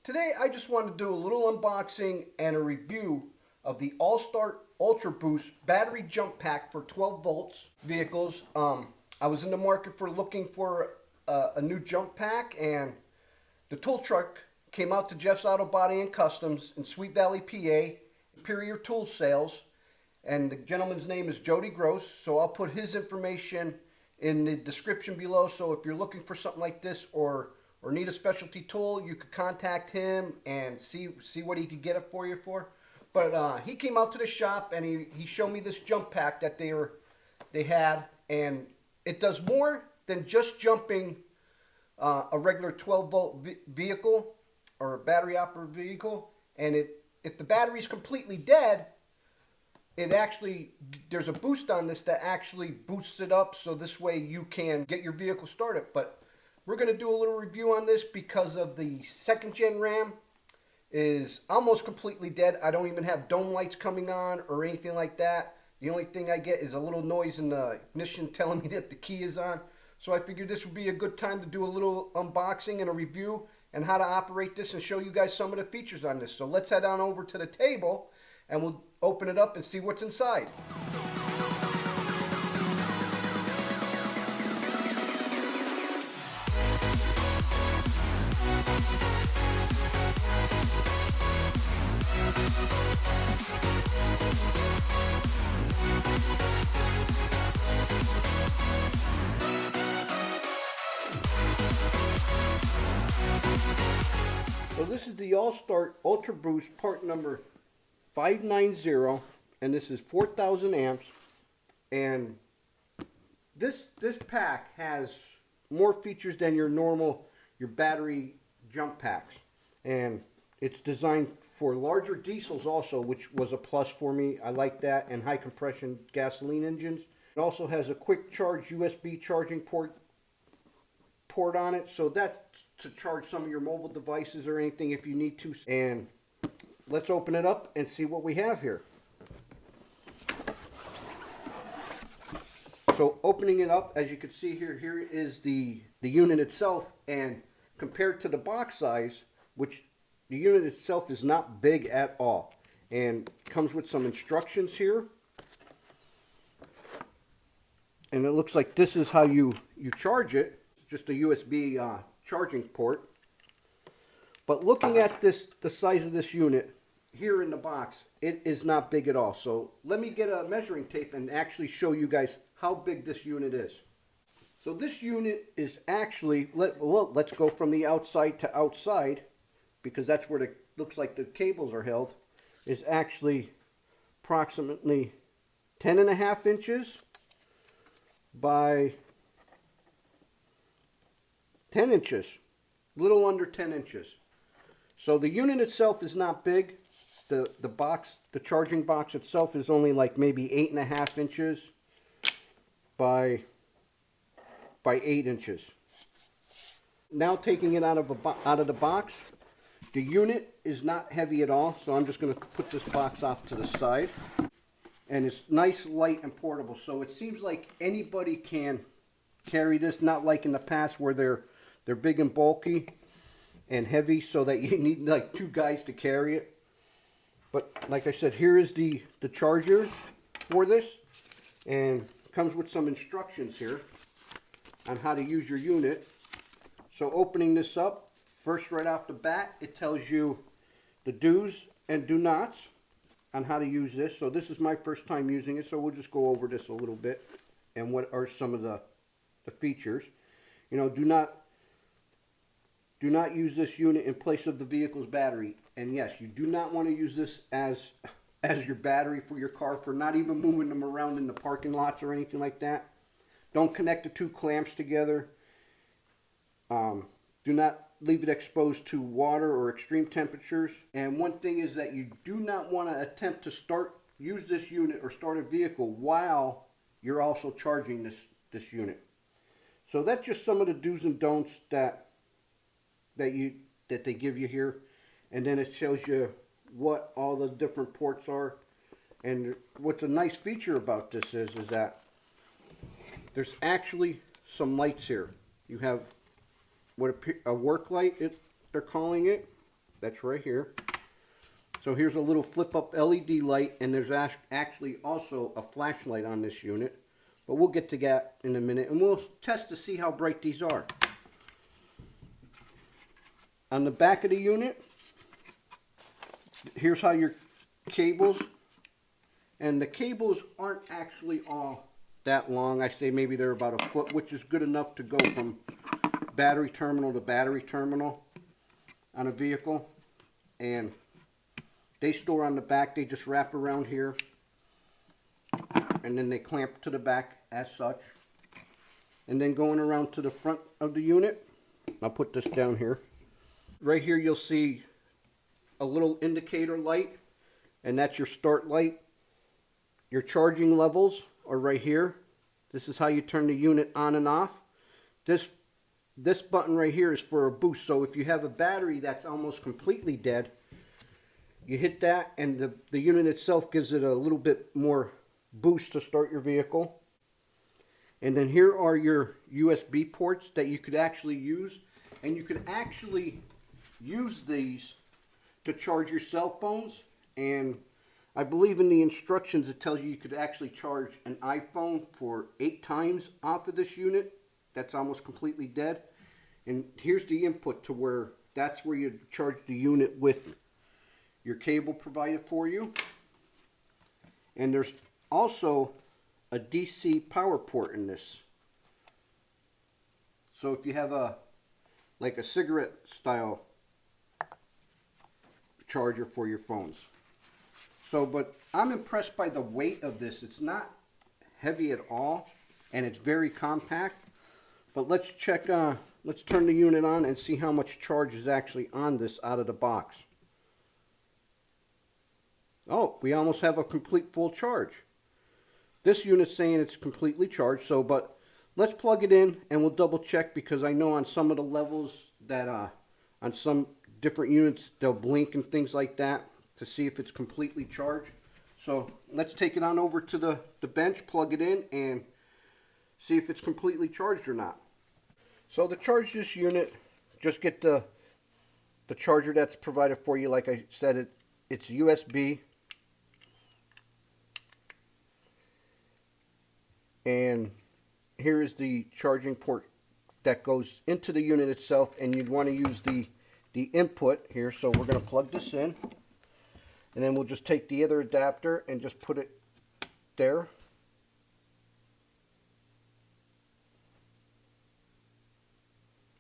Today I just wanted to do a little unboxing and a review of the Allstart Ultra Boost battery jump pack for 12 volts vehicles. I was in the market for looking for a new jump pack, and the tool truck came out to Jeff's Auto Body and Customs in Sweet Valley, PA, Superior Tool Sales, and the gentleman's name is Jody Gross, so I'll put his information in the description below. So if you're looking for something like this or need a specialty tool, you could contact him and see what he could get it for you for. But he came out to the shop and he showed me this jump pack that they had, and it does more than just jumping a regular 12 volt vehicle or a battery operated vehicle. And if the battery's completely dead, there's a boost on this that actually boosts it up, so this way you can get your vehicle started. But we're going to do a little review on this because of the second gen RAM is almost completely dead. I don't even have dome lights coming on or anything like that. The only thing I get is a little noise in the ignition telling me that the key is on. So I figured this would be a good time to do a little unboxing and a review and how to operate this and show you guys some of the features on this. So let's head on over to the table and we'll open it up and see what's inside. So this is the Allstart Ultra Boost part number 590, and this is 4,000 amps. And this pack has more features than your battery jump packs, and it's designed for larger diesels also, which was a plus for me. I like that, and high compression gasoline engines. It also has a quick charge USB charging port on it, so that's to charge some of your mobile devices or anything if you need to. And let's open it up and see what we have here. So opening it up, as you can see here is the unit itself, and compared to the box size, which the unit itself is not big at all, and comes with some instructions here. And it looks like this is how you charge it. Just a USB charging port. But looking at the size of this unit here in the box, it is not big at all. So let me get a measuring tape and actually show you guys how big this unit is. So this unit is actually, let's go from the outside to outside, because that's where looks like the cables are held, is actually approximately 10.5 inches by 10 inches, a little under 10 inches. So the unit itself is not big. The charging box itself is only like maybe 8.5 inches by 8 inches. Now taking it out of the box, the unit is not heavy at all, so I'm just going to put this box off to the side. And it's nice, light, and portable, so it seems like anybody can carry this, not like in the past where they're big and bulky and heavy so that you need like 2 guys to carry it. But like I said, here is the charger for this, and comes with some instructions here on how to use your unit. So opening this up, first right off the bat, it tells you the do's and do nots on how to use this. So this is my first time using it, so we'll just go over this a little bit and what are some of the features. You know, do not use this unit in place of the vehicle's battery. And yes, you do not want to use this as your battery for your car, for not even moving them around in the parking lots or anything like that. Don't connect the 2 clamps together. Do not leave it exposed to water or extreme temperatures. And one thing is that you do not want to attempt to use this unit or start a vehicle while you're also charging this unit. So that's just some of the do's and don'ts that they give you here, and then it shows you what all the different ports are. And what's a nice feature about this is that there's actually some lights here. You have what a work light they're calling it, That's right here. So here's a little flip-up LED light, and there's actually also a flashlight on this unit. But we'll get to that in a minute, and we'll test to see how bright these are. On the back of the unit, here's how your cables, and the cables aren't actually all that long. I say maybe they're about a foot, which is good enough to go from battery terminal to battery terminal on a vehicle. And they store on the back. They just wrap around here, and then they clamp to the back as such. And then going around to the front of the unit, I'll put this down here. Right here you'll see a little indicator light, and that's your start light. Your charging levels are right here. This is how you turn the unit on and off. This button right here is for a boost. So if you have a battery that's almost completely dead, you hit that, and the unit itself gives it a little bit more boost to start your vehicle. And then here are your USB ports that you could actually use. And you can actually use these to charge your cell phones. And I believe in the instructions it tells you could actually charge an iPhone for 8 times off of this unit. That's almost completely dead. And here's the input to where that's where you charge the unit with your cable provided for you. And there's also a DC power port in this. So if you have like a cigarette style charger for your phones. So, but I'm impressed by the weight of this. It's not heavy at all, and it's very compact. But let's check, let's turn the unit on and see how much charge is actually on this out of the box. Oh, we almost have a complete full charge. This unit's saying it's completely charged, so, but let's plug it in and we'll double check, because I know on some of the levels that, on some different units, they'll blink and things like that to see if it's completely charged. So let's take it on over to the bench, plug it in, and see if it's completely charged or not. So to charge this unit, just get the charger that's provided for you. Like I said, it's USB. And here is the charging port that goes into the unit itself, and you'd want to use the input here. So we're going to plug this in, and then we'll just take the other adapter and just put it there.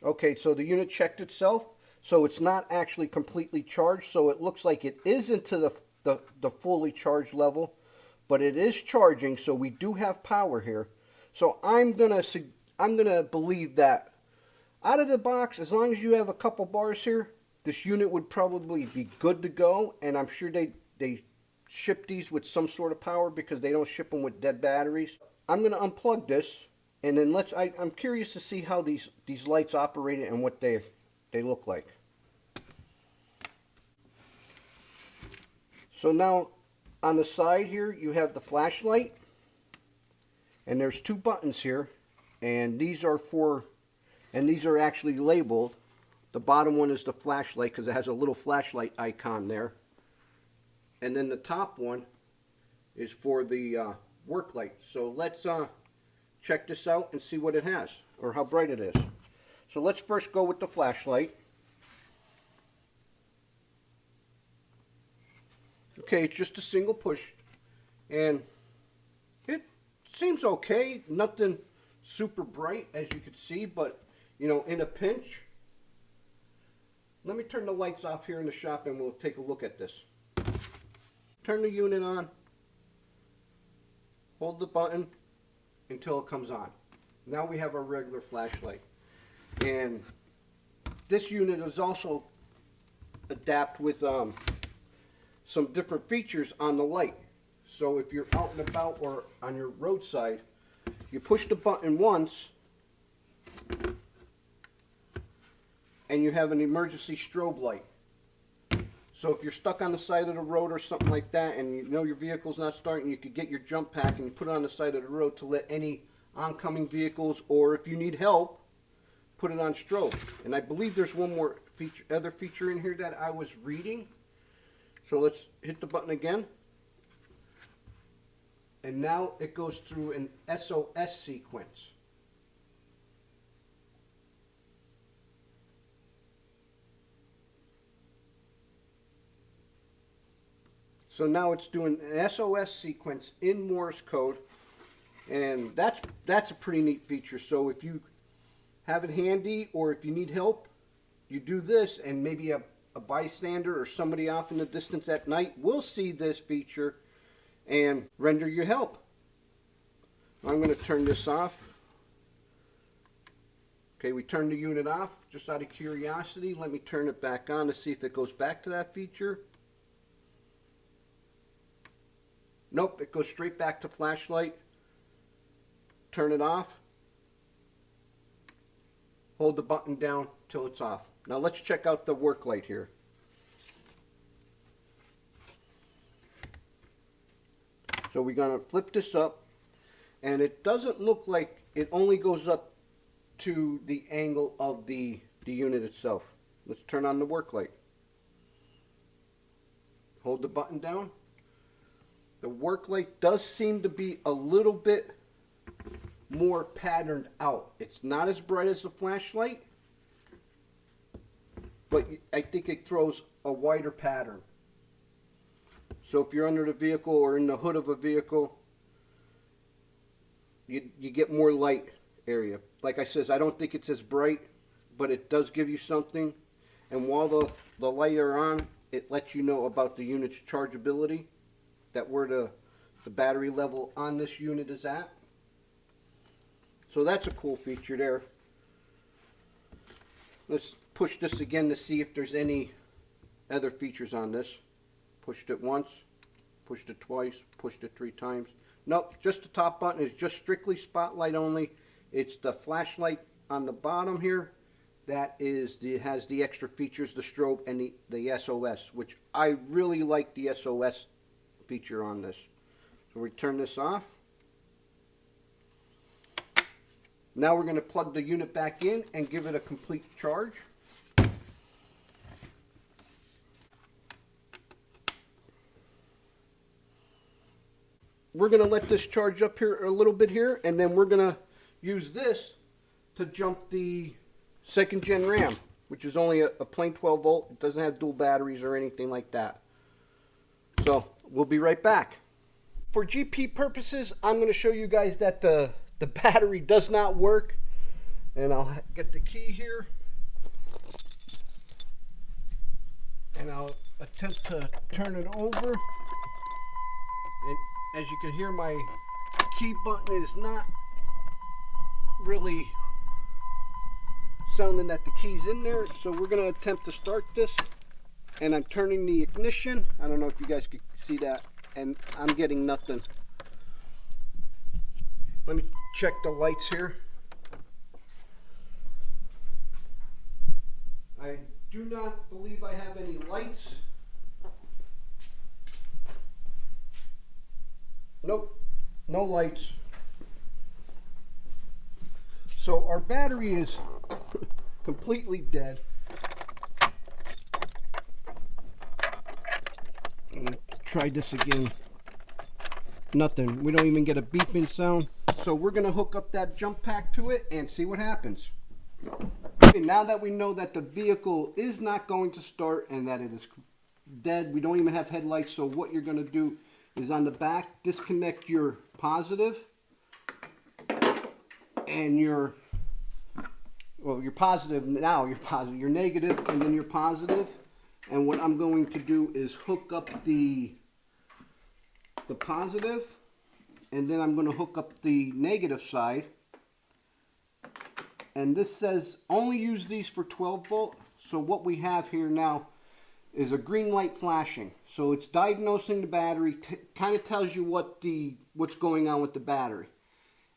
Okay, so the unit checked itself, so it's not actually completely charged, so it looks like it is into the fully charged level, but it is charging, so we do have power here. So I'm gonna believe that out of the box, as long as you have a couple bars here, this unit would probably be good to go. And I'm sure they ship these with some sort of power, because they don't ship them with dead batteries. I'm gonna unplug this, and then I'm curious to see how these lights operate and what they look like. So now on the side here you have the flashlight, and there's 2 buttons here, and these are actually labeled. The bottom one is the flashlight because it has a little flashlight icon there, and then the top one is for the work light. So let's check this out and see what it has, or how bright it is. So let's first go with the flashlight. Okay, it's just a single push, and it seems okay. Nothing super bright, as you can see, but you know, in a pinch. Let me turn the lights off here in the shop and we'll take a look at this. Turn the unit on, hold the button until it comes on. Now we have our regular flashlight. And this unit is also adapted with some different features on the light. So if you're out and about or on your roadside, you push the button once and you have an emergency strobe light. So if you're stuck on the side of the road or something like that, and you know your vehicle's not starting, you could get your jump pack and you put it on the side of the road to let any oncoming vehicles, or if you need help, put it on strobe. And I believe there's one more other feature in here that I was reading. So let's hit the button again. And now it goes through an SOS sequence. So now it's doing an SOS sequence in Morse code, and that's a pretty neat feature. So if you have it handy, or if you need help, you do this, and maybe a bystander or somebody off in the distance at night will see this feature and render you help. I'm going to turn this off. Okay, we turned the unit off just out of curiosity. Let me turn it back on to see if it goes back to that feature. Nope, it goes straight back to flashlight. Turn it off. Hold the button down till it's off. Now let's check out the work light here. So we're going to flip this up, and it doesn't look like it only goes up to the angle of the unit itself. Let's turn on the work light. Hold the button down. The work light does seem to be a little bit more patterned out. It's not as bright as the flashlight, but I think it throws a wider pattern. So if you're under the vehicle or in the hood of a vehicle, you get more light area. Like I says, I don't think it's as bright, but it does give you something. And while the light are on, it lets you know about the unit's chargeability, that where the battery level on this unit is at. So that's a cool feature there. Let's push this again to see if there's any other features on this. Pushed it once, pushed it twice, pushed it 3 times. Nope, just the top button is just strictly spotlight only. It's the flashlight on the bottom here that has the extra features, the strobe and the SOS, which I really like the SOS feature on this. So we turn this off. Now we're going to plug the unit back in and give it a complete charge. We're going to let this charge up here a little bit here, and then we're going to use this to jump the 2nd gen RAM, which is only a plain 12 volt. It doesn't have dual batteries or anything like that. So we'll be right back. For GP purposes, I'm going to show you guys that the battery does not work. And I'll get the key here. And I'll attempt to turn it over. And as you can hear, my key button is not really sounding that the key's in there. So we're going to attempt to start this. And I'm turning the ignition. I don't know if you guys can see that. And I'm getting nothing. Let me check the lights here. I do not believe I have any lights. Nope, no lights. So our battery is completely dead. Try this again. Nothing. We don't even get a beeping sound. So we're going to hook up that jump pack to it and see what happens. Okay, now that we know that the vehicle is not going to start and that it is dead, we don't even have headlights. So what you're going to do is on the back, disconnect your positive and your positive, now your positive, your negative, and then your positive. And what I'm going to do is hook up the positive, and then I'm going to hook up the negative side. And this says only use these for 12 volt. So what we have here now is a green light flashing. So it's diagnosing the battery, kind of tells you what's going on with the battery.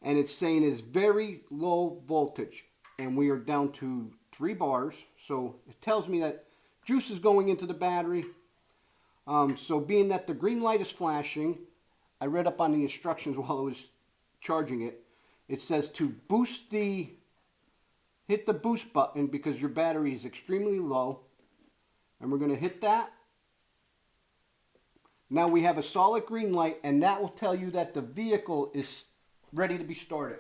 And it's saying it's very low voltage. And we are down to 3 bars. So it tells me that juice is going into the battery. So being that the green light is flashing, I read up on the instructions while I was charging it. It says to boost the hit the boost button because your battery is extremely low. And we're going to hit that. Now we have a solid green light, and that will tell you that the vehicle is ready to be started.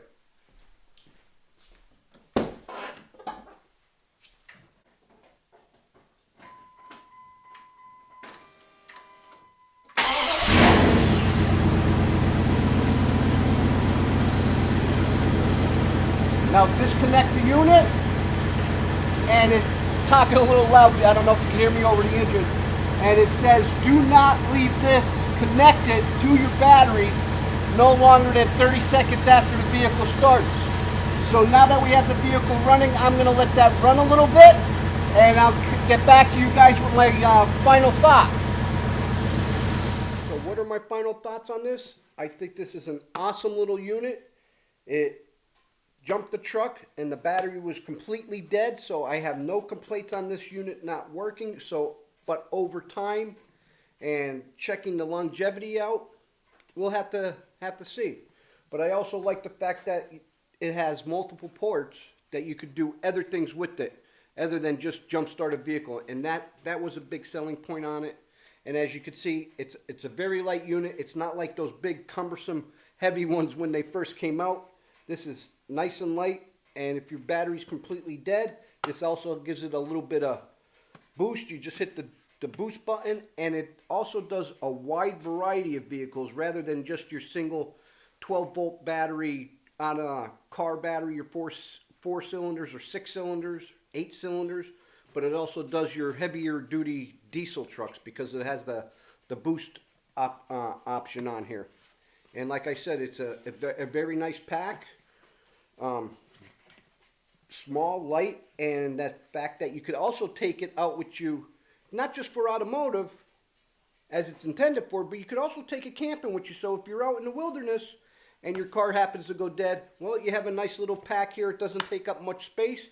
Now disconnect the unit, and it's talking a little loudly. I don't know if you can hear me over the engine. And it says, do not leave this connected to your battery no longer than 30 seconds after the vehicle starts. So now that we have the vehicle running, I'm going to let that run a little bit, and I'll get back to you guys with my final thought. So what are my final thoughts on this? I think this is an awesome little unit. It jumped the truck and the battery was completely dead, so I have no complaints on this unit not working. But over time and checking the longevity out, we'll have to see. But I also like the fact that it has multiple ports that you could do other things with it other than just jump start a vehicle, and that was a big selling point on it. And as you can see, it's a very light unit. It's not like those big cumbersome heavy ones when they first came out. This is nice and light, and if your battery's completely dead, this also gives it a little bit of boost. You just hit the boost button, and it also does a wide variety of vehicles rather than just your single 12-volt battery on a car battery, your four cylinders or 6 cylinders, 8 cylinders, but it also does your heavier duty diesel trucks because it has the boost option on here. And like I said, it's a very nice pack. Small, light, and that fact that you could also take it out with you, not just for automotive as it's intended for, but you could also take it camping with you. So if you're out in the wilderness and your car happens to go dead, well, you have a nice little pack here. It doesn't take up much space,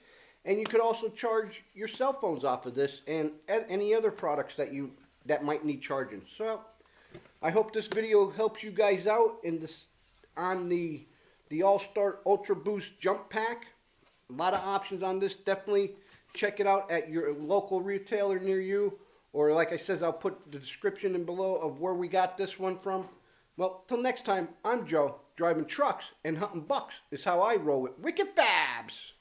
and you could also charge your cell phones off of this and any other products that might need charging. So I hope this video helps you guys out on the Allstart Ultra Boost Jump Pack. A lot of options on this. Definitely check it out at your local retailer near you, or like I said, I'll put the description in below of where we got this one from. Well, till next time, I'm Joe, driving trucks and hunting bucks is how I roll it. Wicked Fabz!